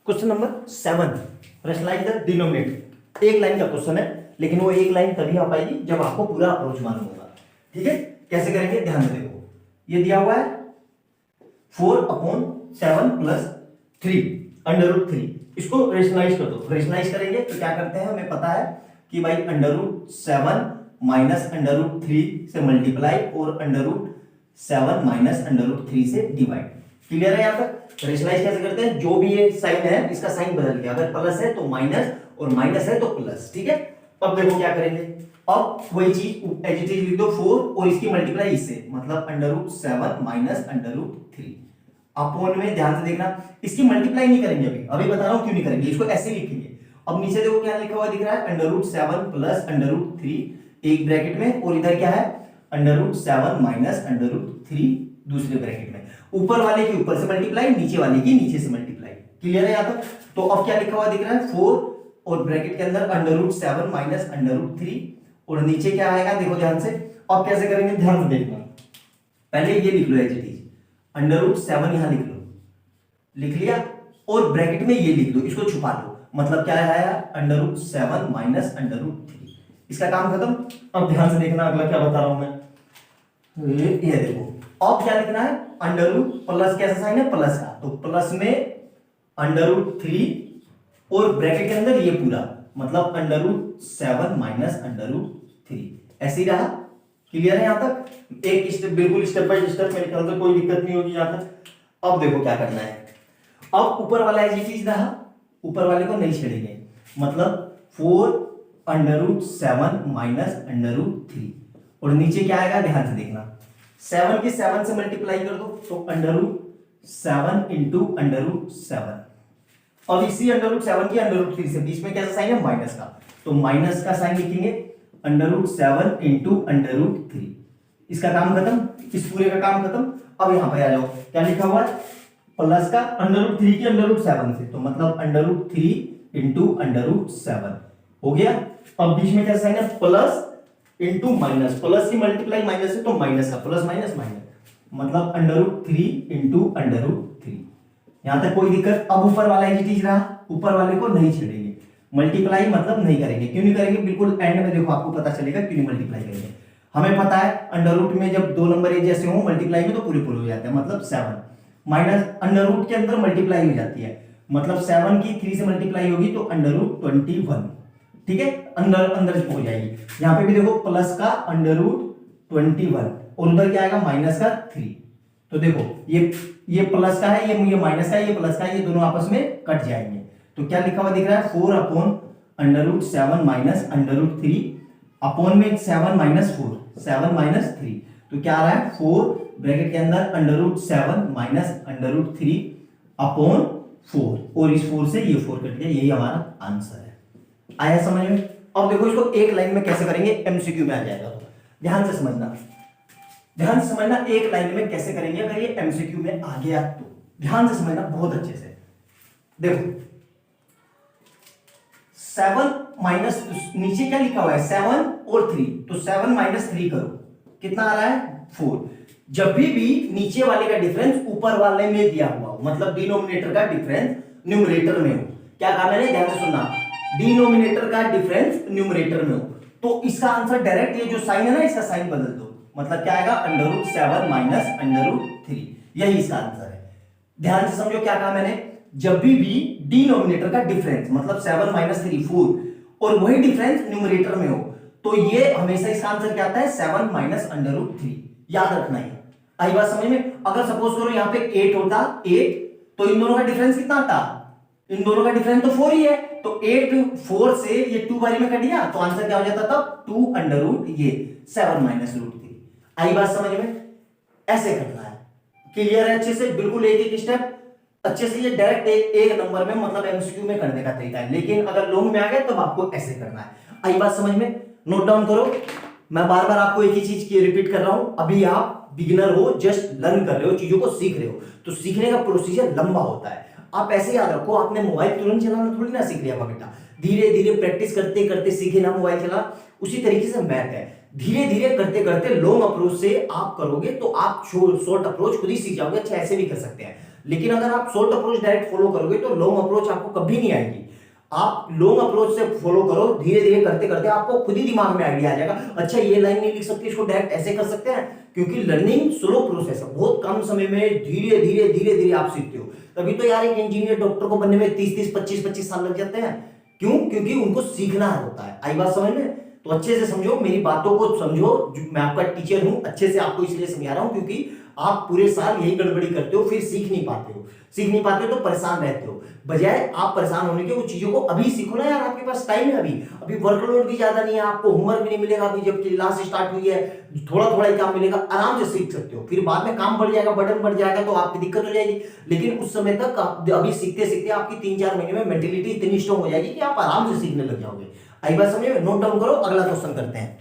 Question number 7, rationalise the denominator. एक line का question है, लेकिन वो एक लाइन तभी आ पाएगी जब आपको पूरा अप्रोच मालूम होगा। ठीक है, कैसे करेंगे ध्यान से देखो। ये दिया हुआ है 4/7 प्लस 3 √3। इसको रेशनलाइज कर दो। रेशनलाइज करेंगे तो क्या करते हैं, हमें पता है कि भाई √7 माइनस √3 से मल्टीप्लाई और √7 माइनस √3 से डिवाइड। क्लियर है? यहां तक रेशनलाइज कैसे करते हैं, जो भी ये साइन है इसका साइन बदल गया, अगर प्लस है तो माइनस और माइनस है तो प्लस। ठीक है, अब देखो क्या करेंगे। अब वही चीज एज इट इज लिख दो 4 और इसकी मल्टीप्लाई इससे, मतलब √7 माइनस √3 अपॉन में। ध्यान से देखना, इसकी मल्टीप्लाई नहीं करेंगे अभी बता रहा हूं क्यों नहीं करेंगे, इसको ऐसे लिखेंगे। अब नीचे देखो क्या लिखा हुआ दिख रहा है, √7 प्लस √3 एक ब्रैकेट में, और इधर क्या है √7 माइनस √3 दूसरे ब्रैकेट में। ऊपर वाले के ऊपर से मल्टीप्लाई, नीचे वाले की नीचे से मल्टीप्लाई। क्लियर है यहां तक? तो अब क्या लिखा हुआ दिख रहा है 4 और ब्रैकेट के अंदर √7 माइनस √3 और नीचे क्या आएगा देखो ध्यान से। अब कैसे करेंगे ध्यान से देखना, पहले ये लिख लो एज इट इज, √7 यहां लिख लो, लिख लिया, और ब्रैकेट में ये लिख दो, इसको छुपा लो, मतलब क्या आया √7 माइनस √3। इसका काम खत्म। अब ध्यान से देखना अगला क्या बता रहा हूं मैं, ये देखो अब क्या लिखना है, प्लस कैसा साइन है प्लस का, तो प्लस में √3 और ब्रैकेट के अंदर ये पूरा, मतलब √7 माइनस √3 ऐसे ही रहा। क्लियर है यहां तक? एक स्टेप बिल्कुल स्टेप बाय स्टेप, मेरे ख्याल से कोई दिक्कत नहीं होगी यहां तक। अब देखो क्या करना है, अब ऊपर वाला एज इट इज रहा, ऊपर वाले को नहीं छेड़ेंगे, मतलब 4 √7 माइनस √3 और नीचे क्या आएगा ध्यान से देखना, 7 की 7 से मल्टीप्लाई कर दो, तो √7 इंटू √7। अब इसी √7 की √3 से बीच में कैसा साइन है माइनस का, तो माइनस का साइन लिखेंगे √7 इंटू √3। इसका काम खत्म, इस पूरे का काम खत्म। अब यहां पे आ जाओ, क्या लिखा हुआ है प्लस का √3 की √7 से, तो मतलब √3 इंटू √7 हो गया। अब बीच में कैसा साइन है प्लस इंटू माइनस, प्लस की मल्टीप्लाई माइनस है तो माइनस का प्लस माइनस माइनस, मतलब √3 इंटू √3। यहां तक कोई दिक्कत? अब ऊपर वाला एज इट इज रहा, ऊपर वाले को नहीं छेड़ेंगे, मल्टीप्लाई मतलब नहीं करेंगे। क्यों नहीं करेंगे, बिल्कुल एंड में देखो आपको पता चलेगा क्यों नहीं मल्टीप्लाई करेंगे। हमें पता है अंडर में जब दो नंबर एक जैसे हो मल्टीप्लाई में तो पूरे पूरे हो जाते हैं, मतलब 7 माइनस अंडर के अंदर मल्टीप्लाई हो जाती है, मतलब 7 की 3 से मल्टीप्लाई होगी तो √21। ठीक है, अंदर अंदर हो जाएगी। यहां पे भी देखो प्लस का √21 और उधर क्या आएगा माइनस का 3। तो देखो ये प्लस का है, ये माइनस का है, ये प्लस का है, ये दोनों आपस में कट जाएंगे। तो क्या लिखा हुआ दिख रहा है 4/√7 माइनस √3 अपॉन में 7 माइनस 4, 7 माइनस 3, तो क्या आ रहा है 4 ब्रैकेट के अंदर √7 माइनस √3 अपॉन 4, और इस 4 से ये 4 कट गया, यही हमारा आंसर है। आया समझ में? अब देखो इसको एक लाइन में कैसे करेंगे, एमसीक्यू में आ जाएगा, तो ध्यान से समझना, ध्यान से समझना एक लाइन में कैसे करेंगे अगर ये एमसीक्यू में आ गया तो। ध्यान से समझना बहुत अच्छे से। देखो 7 माइनस, नीचे क्या लिखा हुआ है 7 और 3, तो 7 माइनस 3 करो, कितना आ रहा है 4। जब भी नीचे वाले का डिफरेंस ऊपर वाले में दिया हुआ हो, मतलब डिनोमिनेटर का डिफरेंस न्यूमरेटर में हो, क्या कहा मैंने ध्यान से सुनना, डिनोमिनेटर का डिफरेंस न्यूमरेटर में हो, तो इसका आंसर डायरेक्ट ये जो साइन है ना इसका साइन बदल दो, मतलब क्या आएगा √7 माइनस √3, यही इसका आंसर है। ध्यान से समझो क्या कहा मैंने, जब भी डिनोमिनेटर का डिफरेंस मतलब 7 माइनस 3 4 और वही डिफरेंस न्यूमरेटर में हो, तो ये हमेशा इसका आंसर क्या आता है 7 माइनस √3। याद रखना है, आई बात समझ में? अगर सपोज करो यहाँ पे 8 होता 8, तो इन दोनों का डिफरेंस कितना आता, इन दोनों का डिफरेंस तो 4 ही है, तो 8 4 से ये 2 बारी में कट गया, तो आंसर क्या हो जाता था 2 ये 7 माइनस √3। आई बात समझ में? ऐसे करना है। क्लियर है अच्छे से? बिल्कुल एक एक स्टेप अच्छे से, ये डायरेक्ट एक नंबर में मतलब एमसीक्यू में करने का तरीका है, लेकिन अगर लॉन्ग में आ गया तो आपको ऐसे करना है। आई बात समझ में? नोट डाउन करो, मैं बार बार आपको एक ही चीज की रिपीट कर रहा हूं। अभी आप बिगिनर हो, जस्ट लर्न कर रहे हो, चीजों को सीख रहे हो, तो सीखने का प्रोसीजर लंबा होता है। आप ऐसे याद रखो, आपने मोबाइल तुरंत चलाना थोड़ी ना सीख लिया बेटा, धीरे धीरे प्रैक्टिस करते करते सीखे ना मोबाइल चला। उसी तरीके से मैथ है, धीरे धीरे करते करते लॉन्ग अप्रोच से आप करोगे तो आप शॉर्ट अप्रोच खुद ही सीख जाओगे। अच्छा ऐसे भी कर सकते हैं, लेकिन अगर आप शॉर्ट अप्रोच डायरेक्ट फॉलो करोगे तो लॉन्ग अप्रोच आपको कभी नहीं आएगी। आप लॉन्ग अप्रोच से फॉलो करो, धीरे धीरे करते करते आपको खुद ही दिमाग में आइडिया आ जाएगा, अच्छा ये लाइन नहीं लिख सकते, इसको डायरेक्ट ऐसे कर सकते हैं। क्योंकि लर्निंग स्लो प्रोसेस है, बहुत कम समय में धीरे धीरे धीरे धीरे आप सीखते हो। तभी तो यार एक इंजीनियर डॉक्टर को बनने में 30-30 25-25 साल लग जाते हैं। क्यों? क्योंकि उनको सीखना होता है। आई बात समझ में? तो अच्छे से समझो, मेरी बातों को समझो, मैं आपका टीचर हूं, अच्छे से आपको इसलिए समझा रहा हूं क्योंकि आप पूरे साल यही गड़बड़ी करते हो, फिर सीख नहीं पाते हो तो परेशान रहते हो। बजाय आप परेशान होने के, वो चीजों को अभी सीखो ना यार, आपके पास टाइम है अभी वर्कलोड भी ज्यादा नहीं है, आपको होमवर्क भी नहीं मिलेगा अभी, जब क्लास स्टार्ट हुई है थोड़ा थोड़ा ही काम मिलेगा, आराम से सीख सकते हो। फिर बाद में काम बढ़ जाएगा, बर्डन बढ़ जाएगा तो आपकी दिक्कत हो जाएगी। लेकिन उस समय तक अभी सीखते सीखते आपकी 3-4 महीने में मेंटेलिटी इतनी स्ट्रांग हो जाएगी कि आप आराम से सीखने लग जाओगे। आई बात समझ में? नोट डाउन करो, अगला क्वेश्चन करते हैं।